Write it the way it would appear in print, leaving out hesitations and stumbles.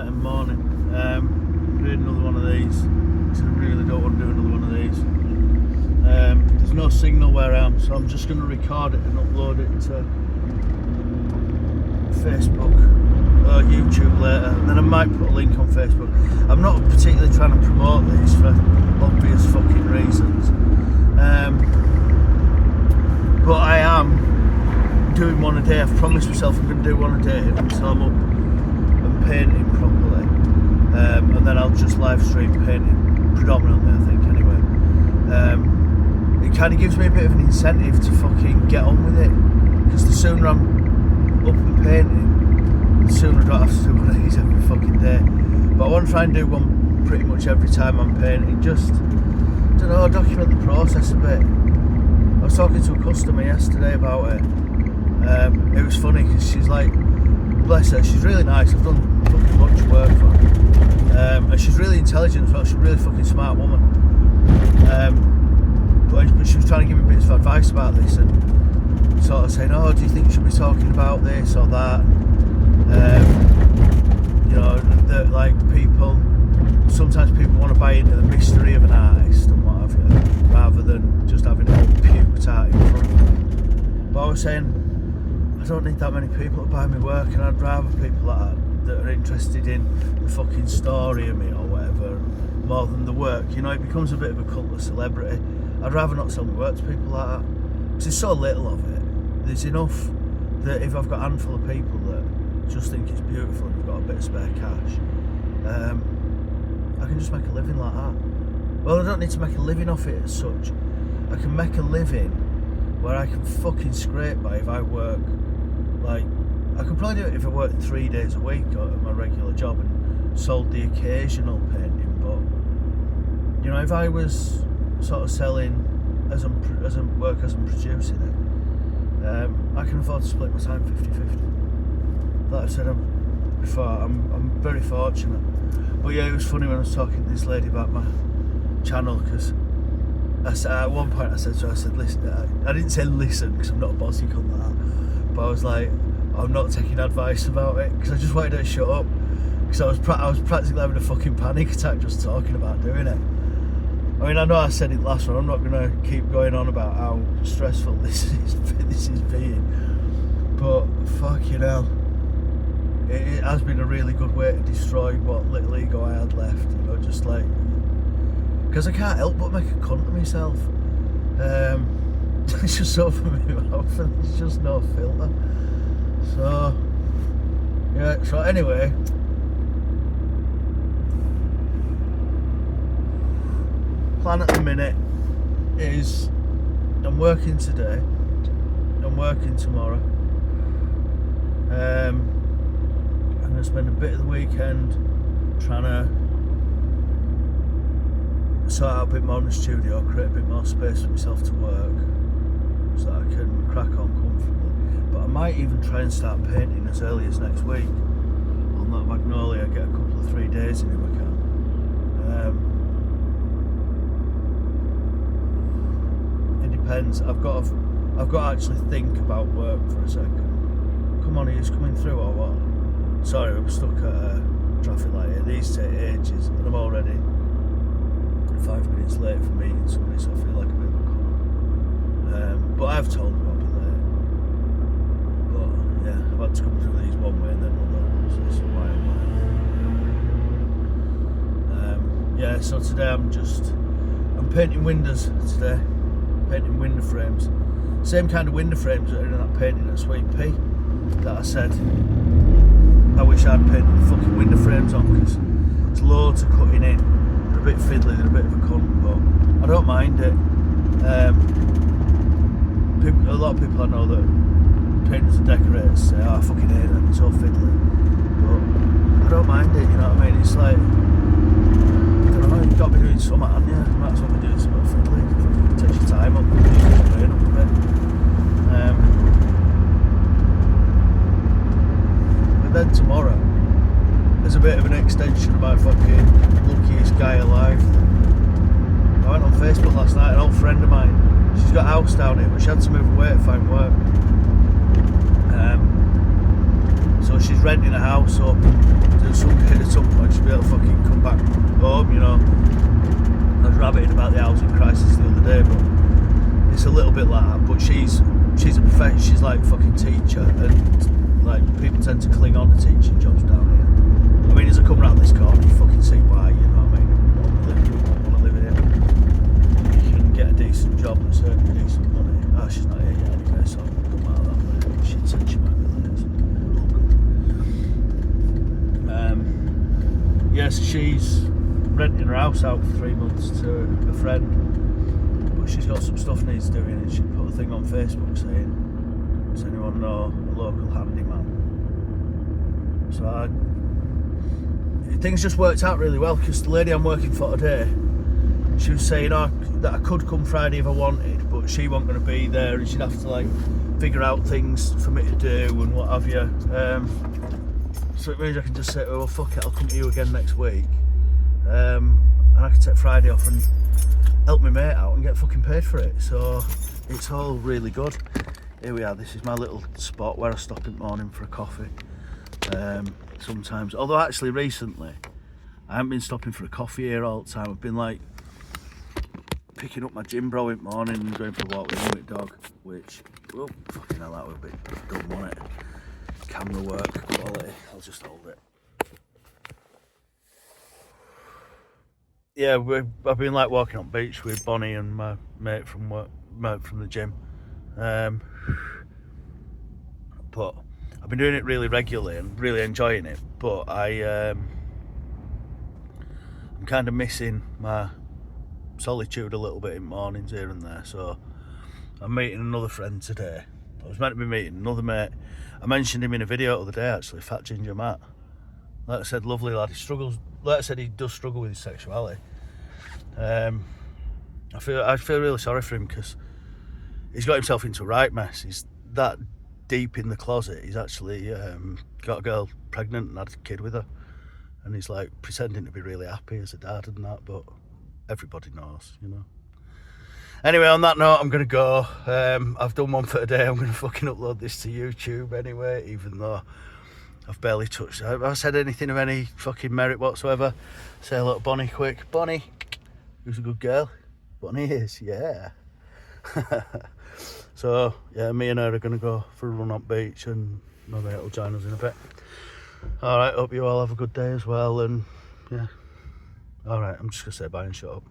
night and morning. Doing another one of these because I really don't want to do another one of these. There's no signal where I am, so I'm just going to record it and upload it to Facebook or YouTube later. And then I might put a link on Facebook. I'm not particularly trying to promote these for obvious fucking reasons. But I am doing one a day. I've promised myself I'm going to do one a day until I'm up and painting properly. And then I'll just live stream painting predominantly, I think, anyway. It kind of gives me a bit of an incentive to fucking get on with it, because the sooner I'm up and painting, the sooner I don't have to do one of these every fucking day. But I want to try and do one pretty much every time I'm painting, just, I don't know, document the process a bit. I was talking to a customer yesterday about it. It was funny because she's like, bless her, she's really nice. I've done fucking much work for her. And she's really intelligent as well. She's a really fucking smart woman. But she was trying to give me bits of advice about this and sort of saying, oh, do you think you should be talking about this or that? You know, that like sometimes people want to buy into the mystery of an artist and what have you, rather than just having it all puked out in front of them. But I was saying, I don't need that many people to buy me work, and I'd rather people that are interested in the fucking story of me or whatever, more than the work. You know, it becomes a bit of a cult of celebrity. I'd rather not sell my work to people like that, because there's so little of it. There's enough that if I've got a handful of people that just think it's beautiful and have got a bit of spare cash, I can just make a living like that. Well, I don't need to make a living off it as such. I can make a living where I can fucking scrape by if I work, like, I could probably do it if I worked 3 days a week at my regular job and sold the occasional painting. But, you know, if I was sort of selling as I'm producing it, I can afford to split my time 50-50. Like I said before, I'm very fortunate. But yeah, it was funny when I was talking to this lady about my channel, because I said, at one point I said to her, I said, listen, I didn't say listen because I'm not a bossy cunt like that, but I was like, I'm not taking advice about it, because I just wanted her to shut up, because I was practically having a fucking panic attack just talking about doing it. I mean, I know I said it last one, I'm not going to keep going on about how stressful this is being, but fucking hell, it has been a really good way to destroy what little ego I had left, you know, just like, because I can't help but make a cunt of myself. It's just open my mouth and there's just no filter. So, yeah, so anyway, plan at the minute is I'm working today, I'm working tomorrow. I'm going to spend a bit of the weekend trying to sort out a bit more in the studio, create a bit more space for myself to work so that I can crack on comfortably. But I might even try and start painting as early as next week on that Magnolia, get a couple of 3 days in if I can. It depends. I've got to actually think about work for a second. Come on, are you just coming through or what? Sorry, I'm stuck at a traffic light here. These take ages and I'm already 5 minutes late for meeting somebody, so I feel like a bit of a cunt. But I've told them I'll be late. But yeah, I've had to come through these one way and then another, so this is why I'm late. Yeah, so today I'm painting windows today. Painting window frames. Same kind of window frames that are in that painting at Sweet Pea that I said I wish I'd painted the fucking window frames on, because it's loads of cutting in. They're a bit fiddly, they're a bit of a cunt, but I don't mind it. A lot of people I know that painters and decorators say, oh, I fucking hate them, it's so fiddly. But I don't mind it, you know what I mean? It's like, I don't know, you've got to be doing something, haven't you? You might as well be doing something fiddly. It takes your time up, it takes your brain up a bit. Then tomorrow there's a bit of an extension of my fucking luckiest guy alive. I went on Facebook last night, an old friend of mine, she's got a house down here but she had to move away to find work, so she's renting a house up to some know, I was rabbiting about the housing crisis the other day, but it's a little bit like that. But she's a professional. She's like fucking teacher, and like people tend to cling on to teaching jobs down here. I mean, as I come round this corner, you fucking see why. You know what I mean? Want to live here. You can get a decent job and certainly decent money. Oh, she's not here yet anyway, so I'll come out of that way. She said she might be late. So we're all good. Yes, she's renting her house out for 3 months to a friend, but she's got some stuff needs doing, and she put a thing on Facebook saying, does anyone know a local handyman? So things just worked out really well, because the lady I'm working for today, she was saying that I could come Friday if I wanted, but she wasn't going to be there, and she'd have to like figure out things for me to do and what have you. So it means I can just say, oh well, fuck it, I'll come to you again next week. And I can take Friday off and help my mate out and get fucking paid for it. So it's all really good. Here we are. This is my little spot where I stop in the morning for a coffee. Sometimes, although actually recently I haven't been stopping for a coffee here all the time. I've been like picking up my gym bro in the morning and going for a walk with him with dog, which, oh fucking hell, that would be done, wouldn't it? Camera work quality. I'll just hold it. Yeah, I've been like walking on beach with Bonnie and my mate from the gym, but I've been doing it really regularly and really enjoying it. But I'm kind of missing my solitude a little bit in mornings here and there. So I'm meeting another friend today. I was meant to be meeting another mate. I mentioned him in a video the other day actually, Fat Ginger Matt. Like I said, lovely lad. He struggles. Like I said, he does struggle with his sexuality. I feel really sorry for him, because he's got himself into a right mess. He's that deep in the closet. He's actually got a girl pregnant and had a kid with her, and he's like pretending to be really happy as a dad and that, but everybody knows, you know. Anyway, on that note, I'm gonna go. I've done one for today. I'm gonna fucking upload this to YouTube anyway, even though I've barely touched it. Have I said anything of any fucking merit whatsoever? Say hello to Bonnie quick. Bonnie, who's a good girl? Bonnie is, yeah. So, yeah, me and her are going to go for a run on beach, and my mate will join us in a bit. Alright, hope you all have a good day as well, and yeah. Alright, I'm just going to say bye and shut up.